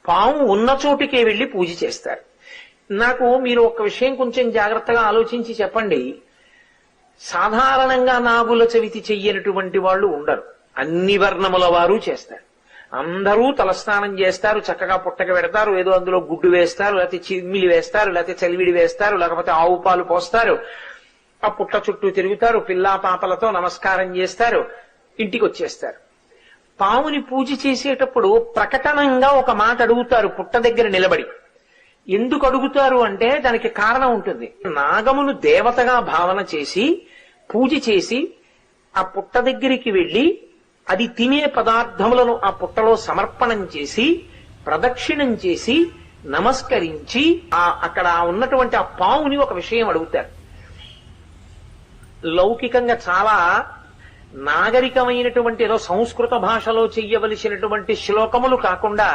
పాము ఉన్న చోటికే వెళ్లి పూజ చేస్తారు. నాకు మీరు ఒక విషయం కొంచెం జాగ్రత్తగా ఆలోచించి చెప్పండి. సాధారణంగా నాగుల చవితి చెయ్యనటువంటి వాళ్ళు ఉండరు. అన్ని వర్ణముల వారు చేస్తారు. అందరూ తలస్నానం చేస్తారు, చక్కగా పుట్టక పెడతారు, ఏదో అందులో గుడ్డు వేస్తారు, లేకపోతే చిమ్మిలి వేస్తారు, లేకపోతే చలివిడి వేస్తారు, లేకపోతే ఆవు పాలు పోస్తారు, ఆ పుట్ట చుట్టూ తిరుగుతారు, పిల్లా పాపలతో నమస్కారం చేస్తారు, ఇంటికి వచ్చేస్తారు. పాముని పూజ చేసేటప్పుడు ప్రకటనంగా ఒక మాట అడుగుతారు పుట్ట దగ్గర నిలబడి. ఎందుకు అడుగుతారు అంటే దానికి కారణం ఉంటుంది. నాగమును దేవతగా భావన చేసి పూజ చేసి ఆ పుట్ట దగ్గరికి వెళ్లి అది తినే పదార్థములను ఆ పుట్టలో సమర్పణం చేసి ప్రదక్షిణం చేసి నమస్కరించి అక్కడ ఉన్నటువంటి ఆ పాముని ఒక విషయం అడుగుతారు. లౌకికంగా చాలా నాగరికమైనటువంటి ఏదో సంస్కృత భాషలో చెయ్యవలసినటువంటి శ్లోకములు కాకుండా